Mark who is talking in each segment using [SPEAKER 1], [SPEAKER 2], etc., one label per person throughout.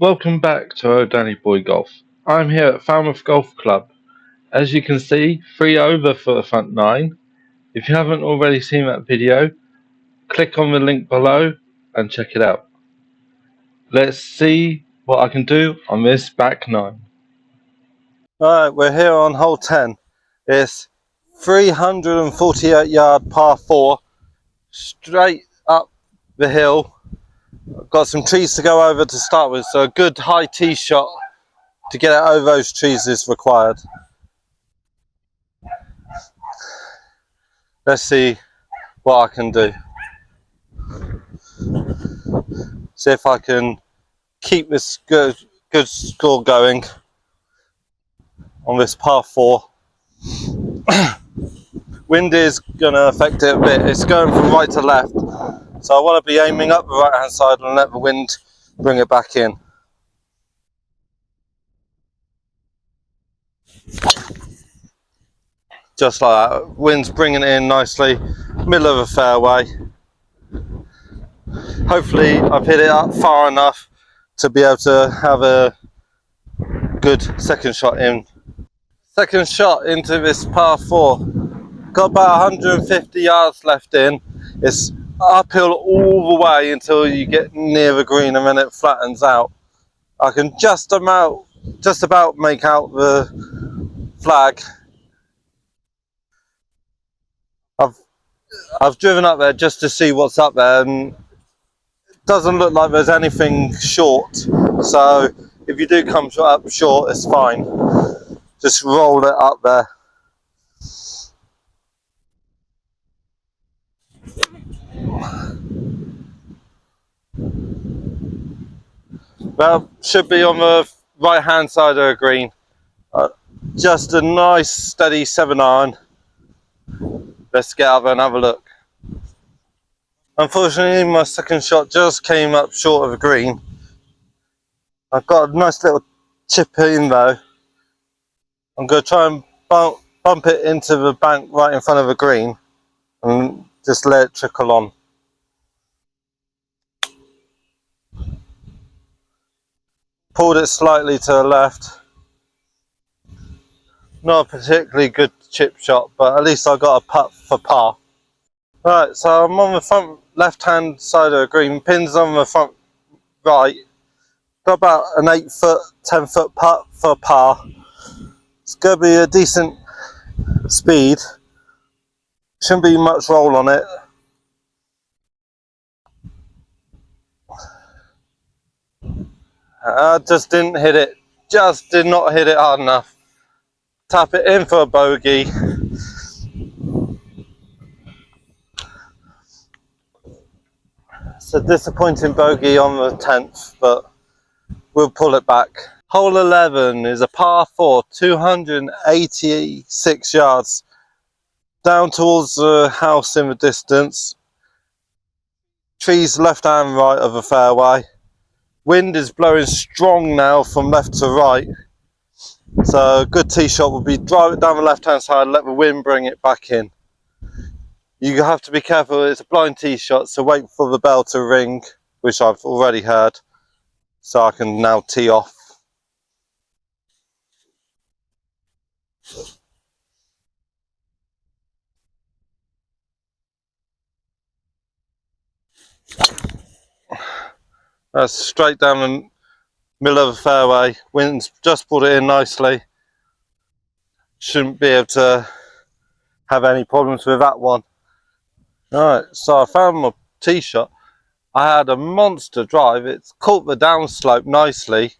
[SPEAKER 1] Welcome back to Old Danny Boy Golf. I'm here at Falmouth Golf Club. As you can see, 3 over for the front 9. If you haven't already seen that video, click on the link below and check it out. Let's see what I can do on this back 9.
[SPEAKER 2] Alright, we're here on hole 10. It's 348 yard par 4, straight up the hill. I've got some trees to go over to start with, so a good high tee shot to get it over those trees is required. Let's see what I can do. See if I can keep this good score going on this par 4. Wind is going to affect it a bit. It's going from right to left, so I want to be aiming up the right hand side and let the wind bring it back in. Just like that, wind's bringing it in nicely, middle of the fairway. Hopefully I've hit it up far enough to be able to have a good second shot in. Second shot into this par 4. Got about 150 yards left in. It's uphill all the way until you get near the green and then it flattens out. I can just about make out the flag. I've driven up there just to see what's up there, and it doesn't look like there's anything short. So if you do come up short, it's fine. Just roll it up there. Well, should be on the right hand side of the green. Just a nice steady 7-iron. Let's get out there and have a look. Unfortunately, my second shot just came up short of the green. I've got a nice little chip in though. I'm going to try and bump it into the bank right in front of the green and just let it trickle on. Pulled it slightly to the left. Not a particularly good chip shot, but at least I got a putt for par. Right, so I'm on the front left hand side of the green, pins on the front right. Got about an 8 foot, 10 foot putt for par. It's going to be a decent speed. Shouldn't be much roll on it. I just didn't hit it. Just did not hit it hard enough. Tap it in for a bogey. It's a disappointing bogey on the 10th, but we'll pull it back. Hole 11 is a par 4, 286 yards. Down towards the house in the distance. Trees left and right of the fairway. Wind is blowing strong now from left to right. So a good tee shot would be drive it down the left hand side, let the wind bring it back in. You have to be careful, it's a blind tee shot, so wait for the bell to ring, which I've already heard, so I can now tee off. That's straight down the middle of the fairway. Wind's just pulled it in nicely. Shouldn't be able to have any problems with that one. Alright, so I found my tee shot. I had a monster drive. It's caught the downslope nicely,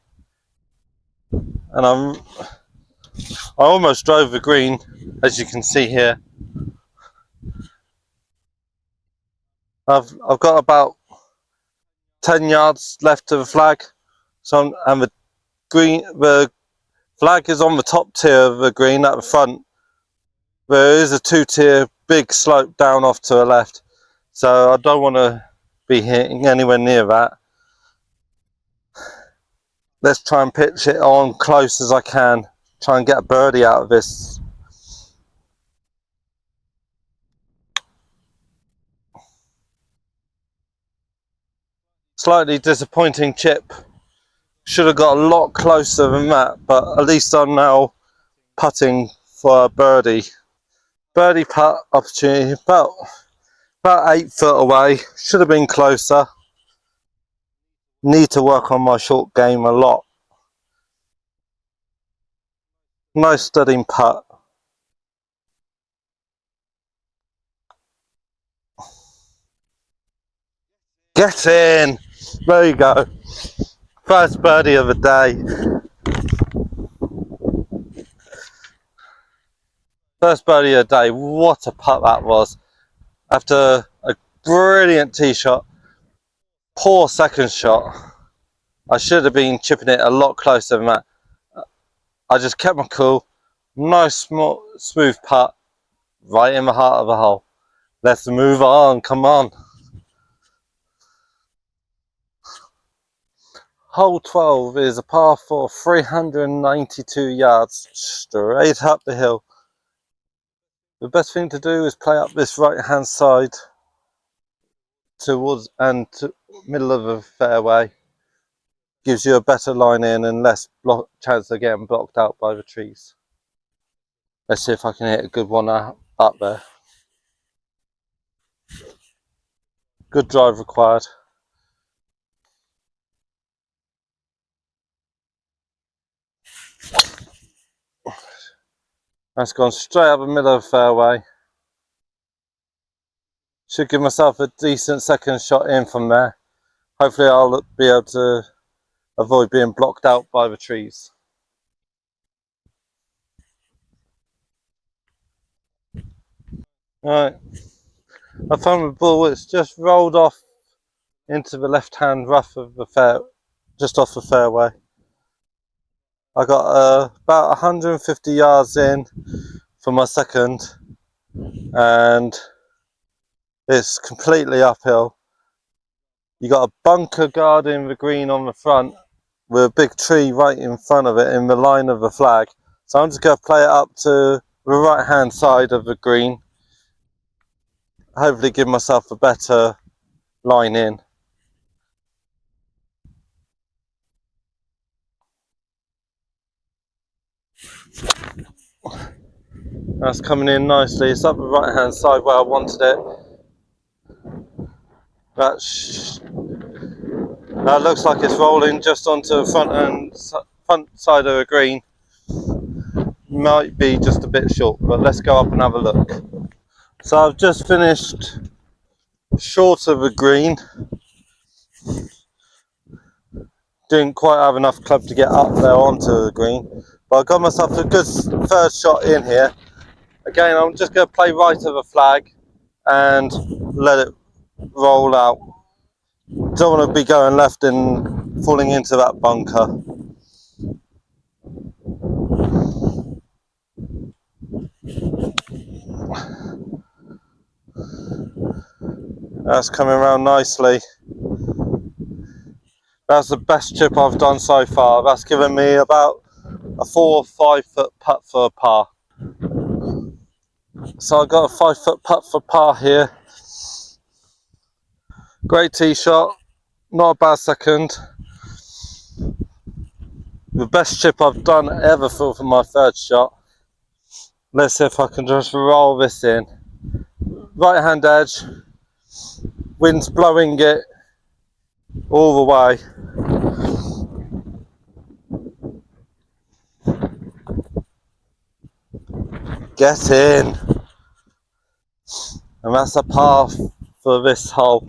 [SPEAKER 2] and I almost drove the green, as you can see here. I've got about 10 yards left to the flag, and the flag is on the top tier of the green at the front. There is a 2-tier big slope down off to the left, so I don't want to be hitting anywhere near that. Let's try and pitch it on close as I can, try and get a birdie out of this. Slightly disappointing chip. Should have got a lot closer than that, but at least I'm now putting for a birdie. Birdie putt opportunity, about 8 foot away. Should have been closer. Need to work on my short game a lot. Nice studying putt. Get in! There you go. First birdie of the day. First birdie of the day. What a putt that was. After a brilliant tee shot, poor second shot. I should have been chipping it a lot closer than that. I just kept my cool. Nice smooth putt right in the heart of the hole. Let's move on, come on. Hole 12 is a par 4, 392 yards, straight up the hill. The best thing to do is play up this right hand side towards and to middle of the fairway. Gives you a better line in and less chance of getting blocked out by the trees. Let's see if I can hit a good one up there. Good drive required. That's gone straight up the middle of the fairway. Should give myself a decent second shot in from there. Hopefully I'll be able to avoid being blocked out by the trees. Right, I found the ball, it's just rolled off into the left hand rough of the just off the fairway. I got about 150 yards in for my second, and it's completely uphill. You got a bunker guarding the green on the front with a big tree right in front of it in the line of the flag. So I'm just going to play it up to the right hand side of the green. Hopefully give myself a better line in. That's coming in nicely. It's up the right hand side where I wanted it. That looks like it's rolling just onto the front side of the green. Might be just a bit short, but let's go up and have a look. So I've just finished short of the green. Didn't quite have enough club to get up there onto the green, but I got myself a good third shot in here. Again, I'm just going to play right of the flag and let it roll out. Don't want to be going left and falling into that bunker. That's coming around nicely. That's the best chip I've done so far. That's given me about a 4 or 5 foot putt for a par. So I got a 5 foot putt for par here. Great tee shot, not a bad second. The best chip I've done ever for my third shot. Let's see if I can just roll this in. Right hand edge, wind's blowing it all the way. Get in. And that's a par for this hole.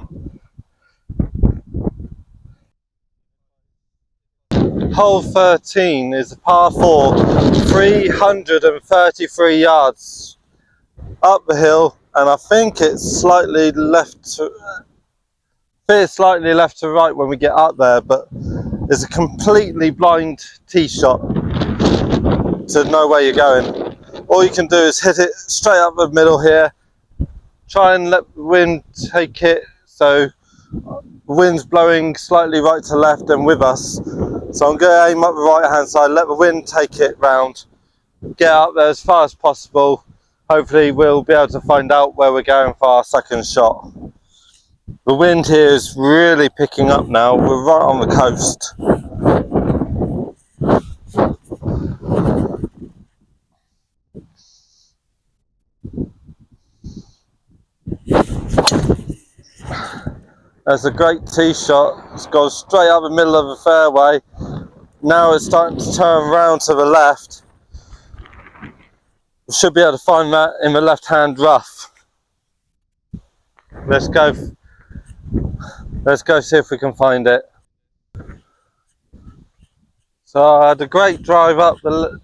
[SPEAKER 2] Hole 13 is a par 4, 333 yards up the hill, and I think it's slightly left to right when we get up there, but it's a completely blind tee shot to know where you're going. All you can do is hit it straight up the middle here, try and let the wind take it, so the wind's blowing slightly right to left and with us. So I'm going to aim up the right hand side, let the wind take it round, get up there as far as possible. Hopefully we'll be able to find out where we're going for our second shot. The wind here is really picking up now. We're right on the coast. That's a great tee shot. It's gone straight up the middle of the fairway. Now it's starting to turn round to the left. We should be able to find that in the left-hand rough. Let's go see if we can find it. So I had a great drive up the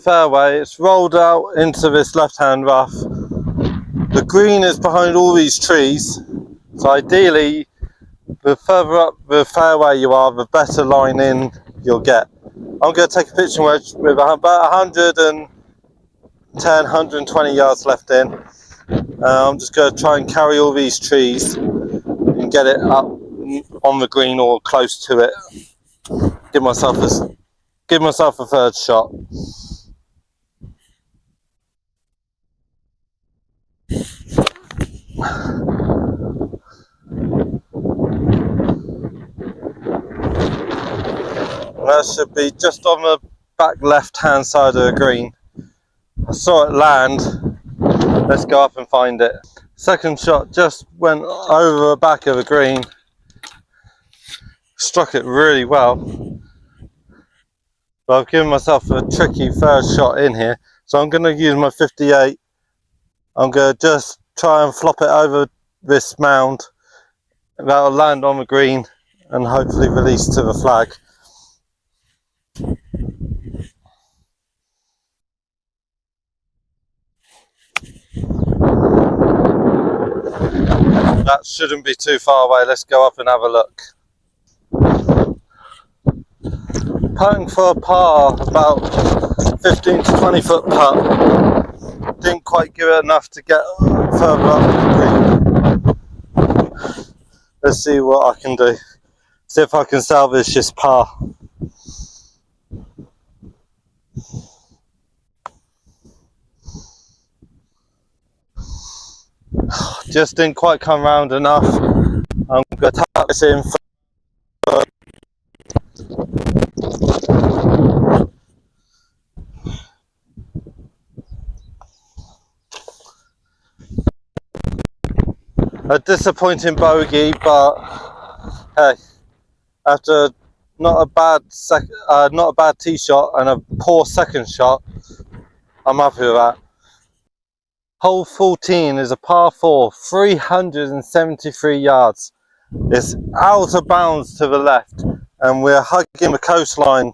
[SPEAKER 2] fairway. It's rolled out into this left-hand rough. The green is behind all these trees, so ideally the further up the fairway you are, the better line in you'll get. I'm going to take a pitching wedge with about 110, 120 yards left in. I'm just going to try and carry all these trees and get it up on the green or close to it. Give myself a third shot. That should be just on the back left-hand side of the green. I saw it land. Let's go up and find it. Second shot just went over the back of the green. Struck it really well. But I've given myself a tricky third shot in here. So I'm going to use my 58. I'm going to just try and flop it over this mound. That'll land on the green and hopefully release to the flag. That shouldn't be too far away. Let's go up and have a look. Putting for a par, about 15 to 20 foot putt. Didn't quite give it enough to get further up the green. Let's see what I can do. See if I can salvage this par. Just didn't quite come round enough. I'm going to tap this in. A disappointing bogey, but hey, after not a bad tee shot and a poor second shot, I'm happy with that. Hole 14 is a par 4, 373 yards. It's out of bounds to the left, and we're hugging the coastline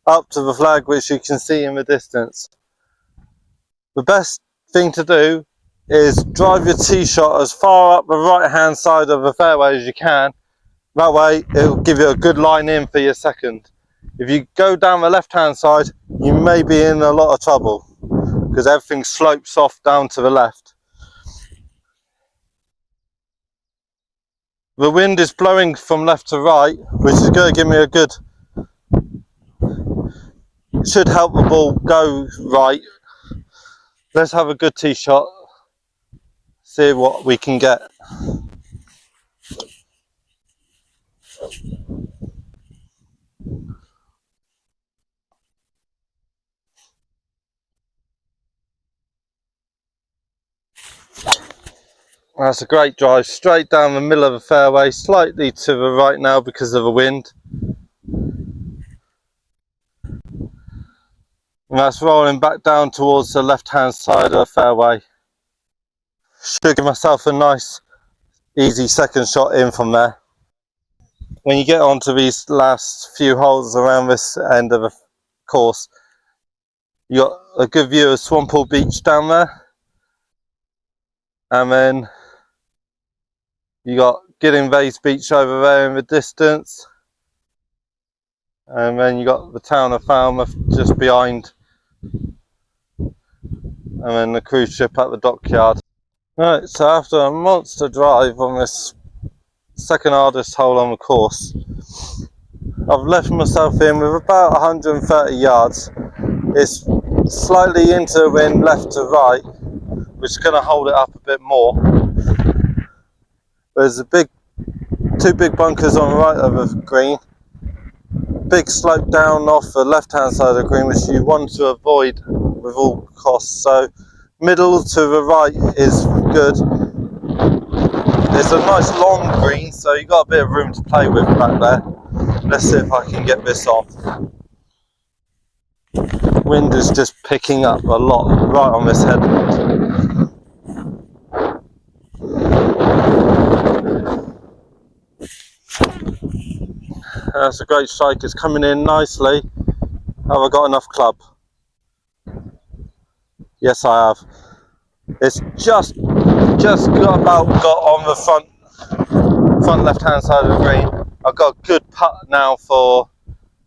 [SPEAKER 2] up to the flag, which you can see in the distance. The best thing to do is drive your tee shot as far up the right hand side of the fairway as you can. That way it will give you a good line in for your second. If you go down the left hand side, you may be in a lot of trouble because everything slopes off down to the left. The wind is blowing from left to right, which is going to give me a good, should help the ball go right. Let's have a good tee shot, see what we can get. That's a great drive, straight down the middle of the fairway, slightly to the right now because of the wind. And that's rolling back down towards the left hand side of the fairway. Should give myself a nice easy second shot in from there. When you get onto these last few holes around this end of the course, you got a good view of Swamppool Beach down there, and then you got Gidding Vase Beach over there in the distance, and then you got the town of Falmouth just behind, and then the cruise ship at the dockyard. Right, so after a monster drive on this second hardest hole on the course, I've left myself in with about 130 yards. It's slightly into the wind left to right, which is going to hold it up a bit more. There's two big bunkers on the right of the green, big slope down off the left hand side of the green, which you want to avoid with all costs. So middle to the right is good. It's a nice long green, so you've got a bit of room to play with back there. Let's see if I can get this off. Wind is just picking up a lot right on this headland. That's a great strike, it's coming in nicely. Have I got enough club? Yes, I have. It's just got on the front left hand side of the green. I've got a good putt now for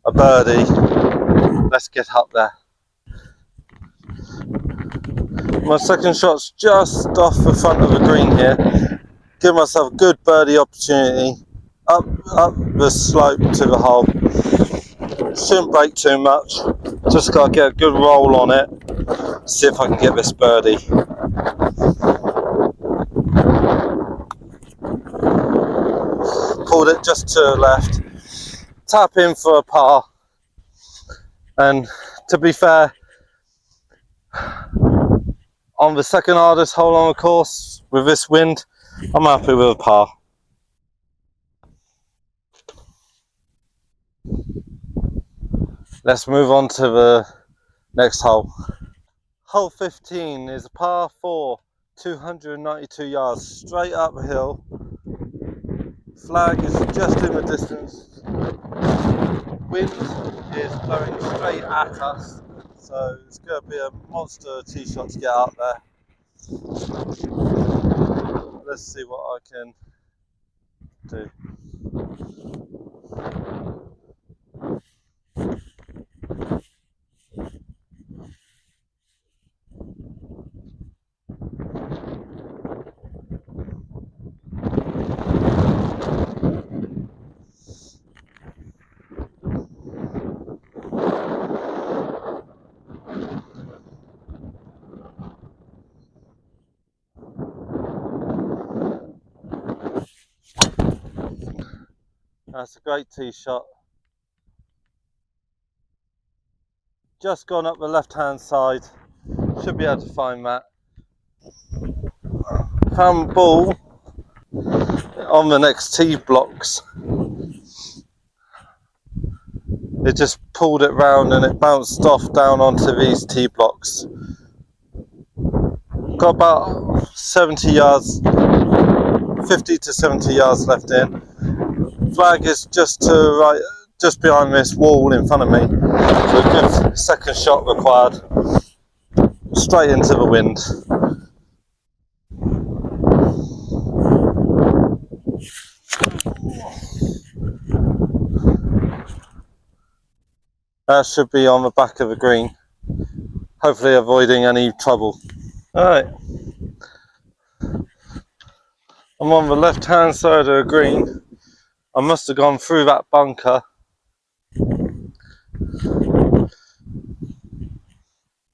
[SPEAKER 2] a birdie. Let's get up there. My second shot's just off the front of the green here. Give myself a good birdie opportunity. Up the slope to the hole. Shouldn't break too much. Just got to get a good roll on it. See if I can get this birdie. Pulled it just to the left. Tap in for a par. And to be fair, on the second hardest hole on the course with this wind, I'm happy with a par. Let's move on to the next hole. Hole 15 is a par 4, 292 yards, straight uphill. Flag is just in the distance. Wind is blowing straight at us, so it's going to be a monster tee shot to get out there. Let's see what I can do. That's a great tee shot. Just gone up the left hand side. Should be able to find that. Found the ball on the next tee blocks. It just pulled it round and it bounced off down onto these tee blocks. Got about 70 yards, 50 to 70 yards left in. Flag is just to right, just behind this wall in front of me. So a good second shot required. Straight into the wind. That should be on the back of the green. Hopefully avoiding any trouble. Alright. I'm on the left hand side of the green. I must have gone through that bunker.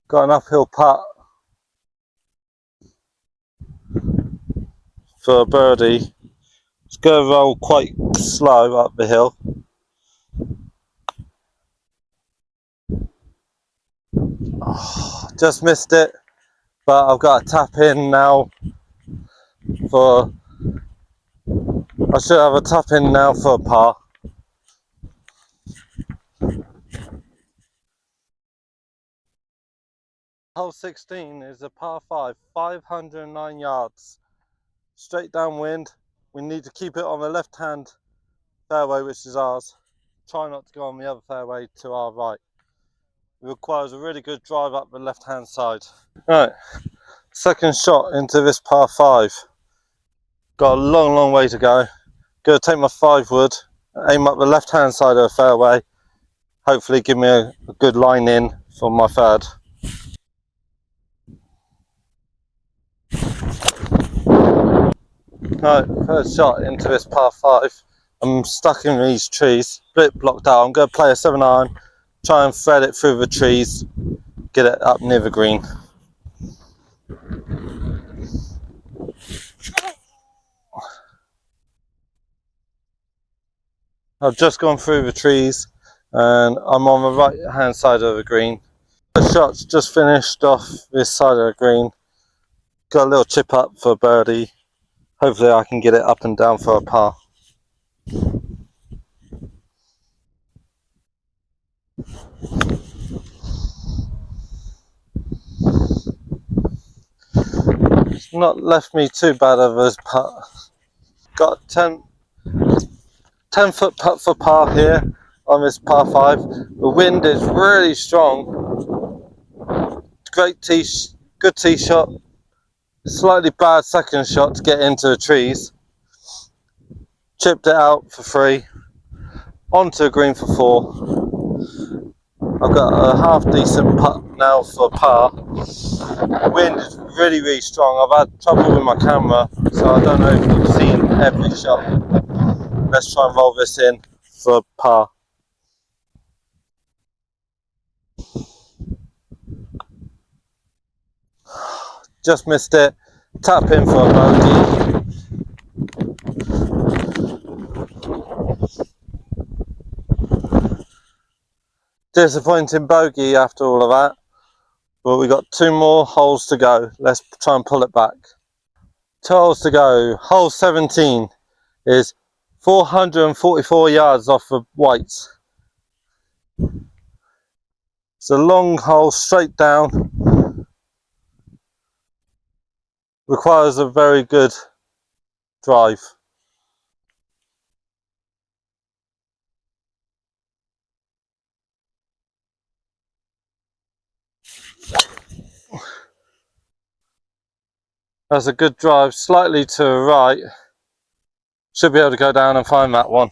[SPEAKER 2] Got an uphill putt for a birdie. It's going to roll quite slow up the hill. Oh, just missed it, but I've got to tap in now for. I should have a tap in now for a par. Hole 16 is a par 5, 509 yards. Straight downwind. We need to keep it on the left hand fairway, which is ours. Try not to go on the other fairway to our right. It requires a really good drive up the left hand side. Right, second shot into this par 5. Got a long way to go. Gonna take my 5 wood, aim up the left hand side of the fairway. Hopefully give me a good line in for my third. Right, first shot into this par 5. I'm stuck in these trees, a bit blocked out. I'm going to play a 7-iron, try and thread it through the trees, get it up near the green. I've just gone through the trees and I'm on the right hand side of the green. The shot's just finished off this side of the green. Got a little chip up for birdie. hopefully I can get it up and down for a par. It's not left me too bad of a putt. Got 10-foot putt for par here on this par 5. The wind is really strong. Good tee shot. Slightly bad second shot to get into the trees. Chipped it out for 3. Onto a green for 4. I've got a half decent putt now for par. The wind is really, really strong. I've had trouble with my camera, so I don't know if you've seen every shot. Let's try and roll this in for par. Just missed it. Tap in for a bogey. Disappointing bogey after all of that. But we got 2 more holes to go. Let's try and pull it back. 2 holes to go. Hole 17 is 444 yards off of whites. It's a long hole straight down. Requires a very good drive. That's a good drive, slightly to the right. Should be able to go down and find that one.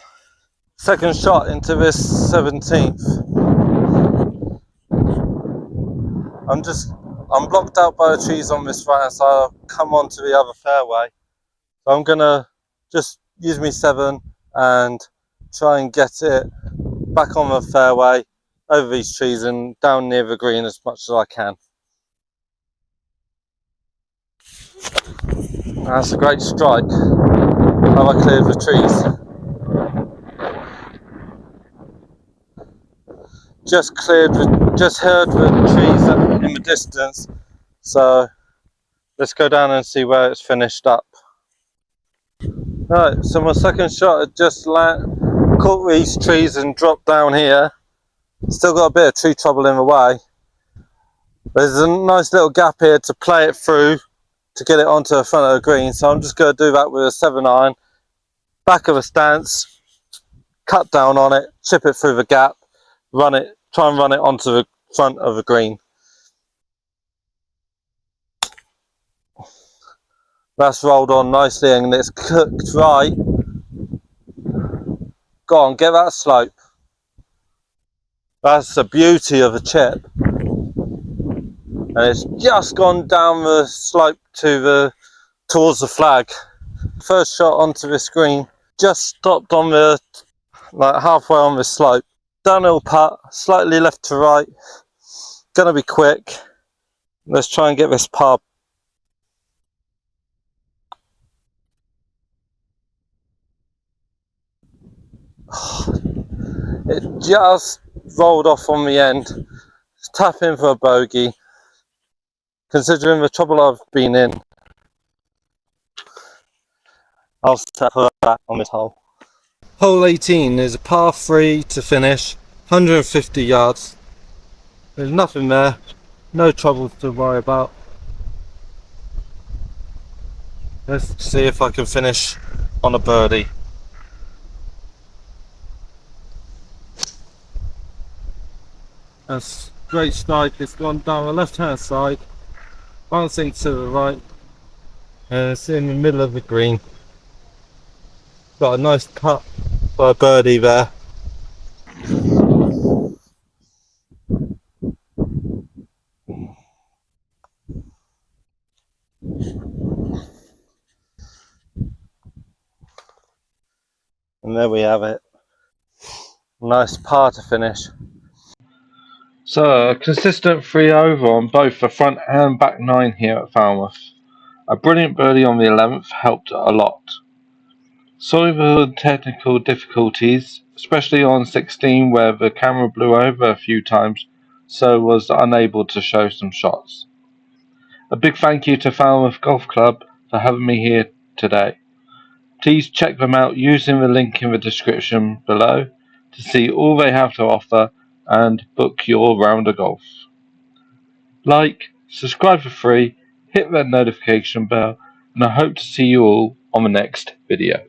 [SPEAKER 2] Second shot into this 17th. I'm blocked out by the trees on this right hand side. I'll come onto the other fairway. So I'm gonna just use me 7 and try and get it back on the fairway, over these trees and down near the green as much as I can. That's a great strike. Have I cleared the trees? Just heard the trees in the distance. So let's go down and see where it's finished up. Right, so my second shot had just caught these trees and dropped down here. Still got a bit of tree trouble in the way. There's a nice little gap here to play it through to get it onto the front of the green. So I'm just going to do that with a 7-iron. Back of a stance, cut down on it, chip it through the gap, try and run it onto the front of the green. That's rolled on nicely and it's cooked right. Go on, get that slope. That's the beauty of a chip. And it's just gone down the slope towards the flag. First shot onto this green, just stopped on halfway on the slope. Downhill putt, slightly left to right. Gonna be quick. Let's try and get this par. It just rolled off on the end. Tap in for a bogey. Considering the trouble I've been in, I'll settle for that on this hole. Hole 18 is a par 3 to finish, 150 yards. There's nothing there, no trouble to worry about. Let's see if I can finish on a birdie. That's a great strike. It's gone down the left hand side, bouncing to the right, and it's in the middle of the green. Got a nice cut for a birdie there. And there we have it. Nice par to finish.
[SPEAKER 1] So, a consistent 3 over on both the front and back 9 here at Falmouth. A brilliant birdie on the 11th helped a lot. Sorry for the technical difficulties, especially on 16 where the camera blew over a few times, so was unable to show some shots. A big thank you to Falmouth Golf Club for having me here today. Please check them out using the link in the description below to see all they have to offer and book your round of golf. Like, subscribe for free, hit that notification bell, and I hope to see you all on the next video.